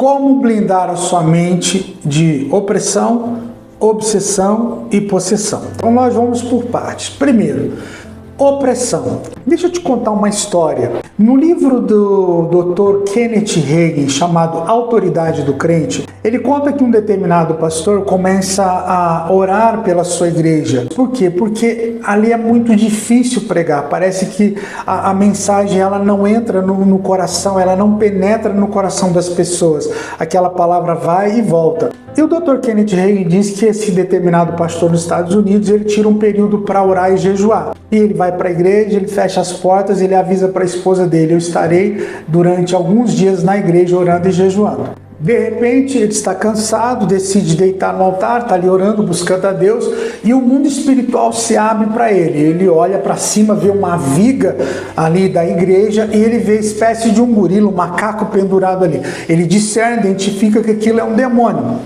Como blindar a sua mente de opressão, obsessão e possessão. Então nós vamos por partes. Primeiro, opressão. Deixa eu te contar uma história. No livro do Dr. Kenneth Hagin, chamado Autoridade do Crente, ele conta que um determinado pastor começa a orar pela sua igreja. Por quê? Porque ali é muito difícil pregar. Parece que a mensagem ela não entra no coração, ela não penetra no coração das pessoas. Aquela palavra vai e volta. E o Dr. Kenneth Hagin diz que esse determinado pastor nos Estados Unidos, ele tira um período para orar e jejuar. E ele vai para a igreja, ele fecha as portas, ele avisa para a esposa dele: eu estarei durante alguns dias na igreja orando e jejuando. De repente ele está cansado, decide deitar no altar, está ali orando, buscando a Deus, e o mundo espiritual se abre para ele. Ele olha para cima, vê uma viga ali da igreja e ele vê espécie de um gorila, um macaco pendurado ali. Ele discerne, identifica que aquilo é um demônio.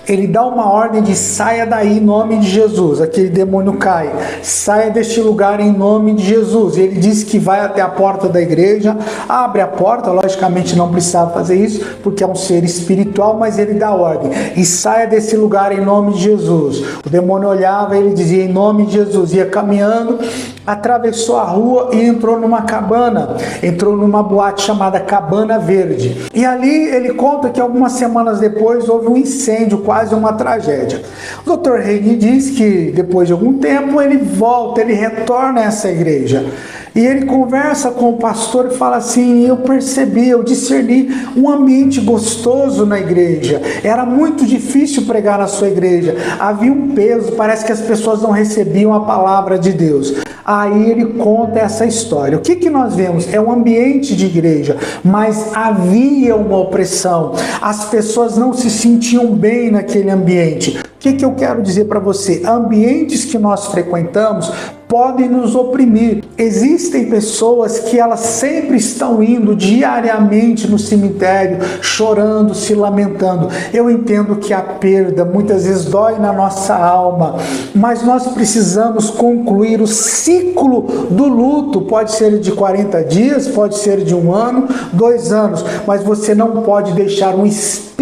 Ele dá uma ordem de saia daí em nome de Jesus. Aquele demônio cai. Saia deste lugar em nome de Jesus. Ele diz que vai até a porta da igreja, abre a porta, logicamente não precisava fazer isso, porque é um ser espiritual, mas ele dá ordem. E saia desse lugar em nome de Jesus. O demônio olhava e ele dizia em nome de Jesus. Ia caminhando, atravessou a rua e entrou numa cabana. Entrou numa boate chamada Cabana Verde. E ali ele conta que algumas semanas depois houve um incêndio, quase uma tragédia. O Dr. Hagin diz que depois de algum tempo ele volta, ele retorna a essa igreja. E ele conversa com o pastor e fala assim: eu percebi, eu discerni um ambiente gostoso na igreja. Era muito difícil pregar na sua igreja. Havia um peso, parece que as pessoas não recebiam a palavra de Deus. Aí ele conta essa história. O que nós vemos? É um ambiente de igreja, mas havia uma opressão. As pessoas não se sentiam bem naquele ambiente. O que eu quero dizer para você? Ambientes que nós frequentamos podem nos oprimir. Existem pessoas que elas sempre estão indo diariamente no cemitério, chorando, se lamentando. Eu entendo que a perda muitas vezes dói na nossa alma, mas nós precisamos concluir o ciclo do luto. Pode ser de 40 dias, pode ser de 1 ano, 2 anos, mas você não pode deixar um espírito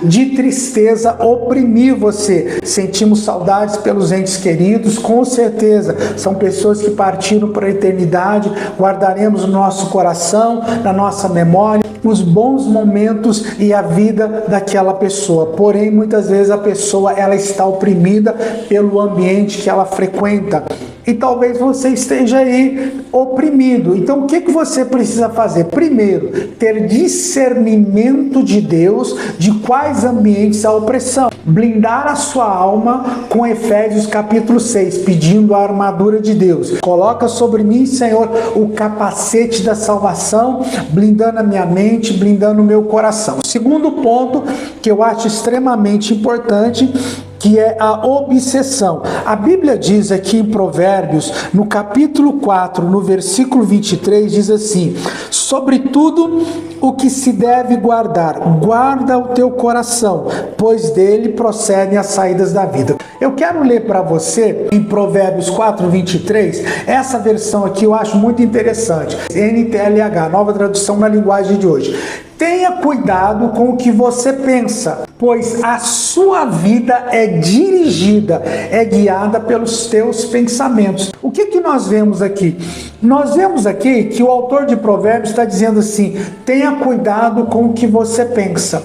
de tristeza oprimir você. Sentimos saudades pelos entes queridos, com certeza. São pessoas que partiram para a eternidade. Guardaremos no nosso coração, na nossa memória, os bons momentos e a vida daquela pessoa. Porém, muitas vezes a pessoa ela está oprimida pelo ambiente que ela frequenta. E talvez você esteja aí oprimido. Então o que você precisa fazer? Primeiro, ter discernimento de Deus de quais ambientes há opressão. Blindar a sua alma com Efésios capítulo 6, pedindo a armadura de Deus. Coloca sobre mim, Senhor, o capacete da salvação, blindando a minha mente, blindando o meu coração. Segundo ponto que eu acho extremamente importante, que é a obsessão. A Bíblia diz aqui em Provérbios, no capítulo 4, no versículo 23, diz assim: sobretudo o que se deve guardar, guarda o teu coração, pois dele procedem as saídas da vida. Eu quero ler para você, em Provérbios 4, 23, essa versão aqui eu acho muito interessante. NTLH, nova tradução na linguagem de hoje. Tenha cuidado com o que você pensa, pois a sua vida é dirigida, é guiada pelos teus pensamentos. O que nós vemos aqui? Nós vemos aqui que o autor de Provérbios está dizendo assim: tenha cuidado com o que você pensa.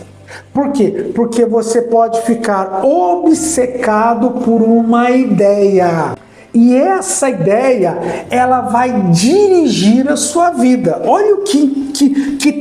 Por quê? Porque você pode ficar obcecado por uma ideia. E essa ideia, ela vai dirigir a sua vida. Olha que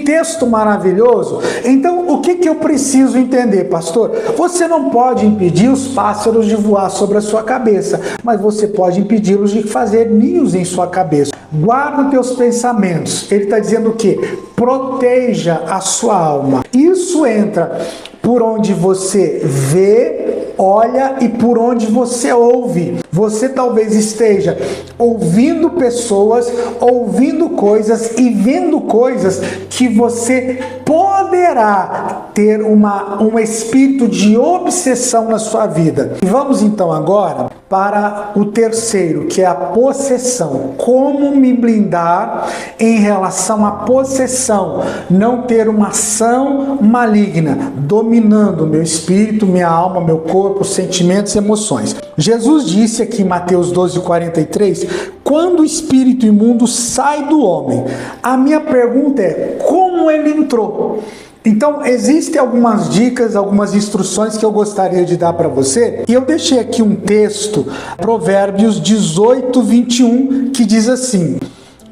texto maravilhoso. Então, o que eu preciso entender, pastor? Você não pode impedir os pássaros de voar sobre a sua cabeça, mas você pode impedi-los de fazer ninhos em sua cabeça. Guarda teus pensamentos. Ele está dizendo o quê? Proteja a sua alma. Isso entra por onde você vê, olha e por onde você ouve. Você talvez esteja ouvindo pessoas, ouvindo coisas e vendo coisas que você poderá ter um espírito de obsessão na sua vida. E vamos então agora para o terceiro, que é a possessão. Como me blindar em relação à possessão? Não ter uma ação maligna dominando o meu espírito, minha alma, meu corpo, sentimentos e emoções. Jesus disse aqui em Mateus 12:43, quando o espírito imundo sai do homem. A minha pergunta é, como ele entrou? Então, existem algumas dicas, algumas instruções que eu gostaria de dar para você. E eu deixei aqui um texto, Provérbios 18:21, que diz assim: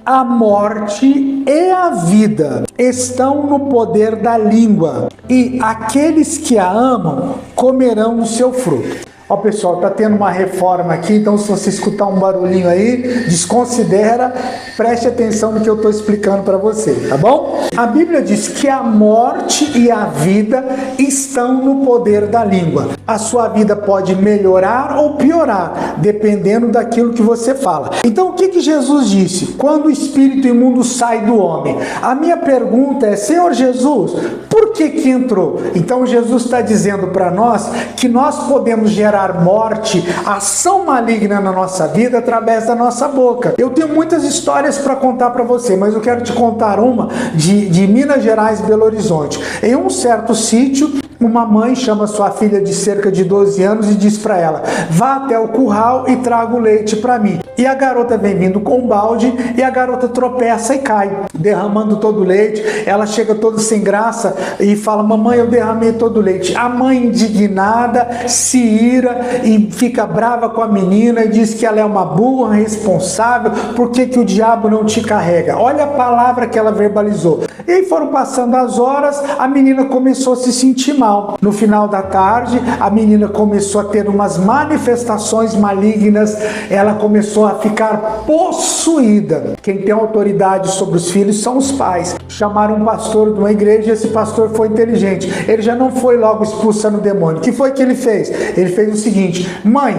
a morte e a vida estão no poder da língua, e aqueles que a amam comerão o seu fruto. Ó, pessoal, tá tendo uma reforma aqui, então se você escutar um barulhinho aí, desconsidera, preste atenção no que eu estou explicando para você, tá bom? A Bíblia diz que a morte e a vida estão no poder da língua. A sua vida pode melhorar ou piorar, dependendo daquilo que você fala. Então, o que Jesus disse? Quando o espírito imundo sai do homem. A minha pergunta é, Senhor Jesus, por que entrou? Então, Jesus está dizendo para nós que nós podemos gerar morte, ação maligna na nossa vida através da nossa boca. Eu tenho muitas histórias para contar para você, mas eu quero te contar uma de Minas Gerais e Belo Horizonte. Em um certo sítio, uma mãe chama sua filha de cerca de 12 anos e diz para ela: vá até o curral e traga o leite para mim. E a garota vem vindo com um balde e a garota tropeça e cai, derramando todo o leite. Ela chega toda sem graça e fala: mamãe, eu derramei todo o leite. A mãe, indignada, se ira e fica brava com a menina e diz que ela é uma burra, responsável, por que o diabo não te carrega? Olha a palavra que ela verbalizou. E aí foram passando as horas, a menina começou a se sentir mal. No final da tarde, a menina começou a ter umas manifestações malignas, ela começou a ficar possuída. Quem tem autoridade sobre os filhos são os pais. Chamaram um pastor de uma igreja e esse pastor foi inteligente. Ele já não foi logo expulsando o demônio. O que foi que ele fez? Ele fez o seguinte: mãe,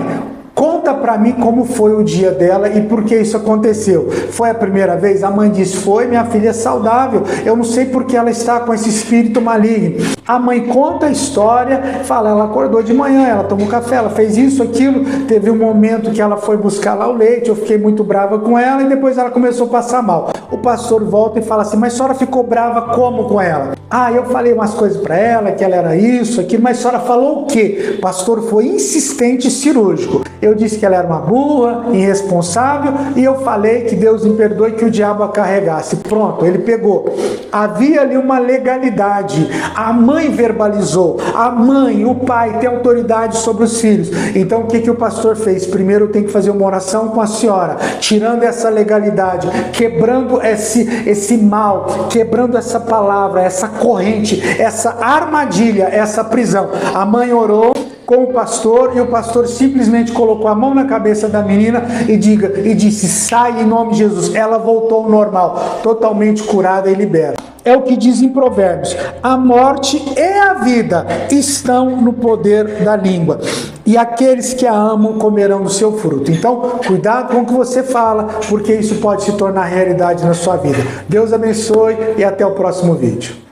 conta pra mim como foi o dia dela e por que isso aconteceu. Foi a primeira vez? A mãe disse: foi, minha filha é saudável. Eu não sei porque ela está com esse espírito maligno. A mãe conta a história, fala, ela acordou de manhã, ela tomou café, ela fez isso, aquilo. Teve um momento que ela foi buscar lá o leite, eu fiquei muito brava com ela e depois ela começou a passar mal. O pastor volta e fala assim: mas a senhora ficou brava como com ela? Ah, eu falei umas coisas pra ela, que ela era isso, aquilo, mas a senhora falou o quê? O pastor foi insistente e cirúrgico. Eu disse que ela era uma burra, irresponsável, e eu falei que Deus me perdoe, que o diabo a carregasse. Pronto, ele pegou. Havia ali uma legalidade. A mãe verbalizou. A mãe, o pai, tem autoridade sobre os filhos. Então o que o pastor fez? Primeiro eu tenho que fazer uma oração com a senhora, tirando essa legalidade, quebrando esse mal, quebrando essa palavra, essa corrente, essa armadilha, essa prisão. A mãe orou com o pastor e o pastor simplesmente colocou a mão na cabeça da menina e disse: sai em nome de Jesus. Ela voltou ao normal, totalmente curada e liberta. É o que diz em Provérbios: a morte e a vida estão no poder da língua, e aqueles que a amam comerão do seu fruto. Então, cuidado com o que você fala, porque isso pode se tornar realidade na sua vida. Deus abençoe e até o próximo vídeo.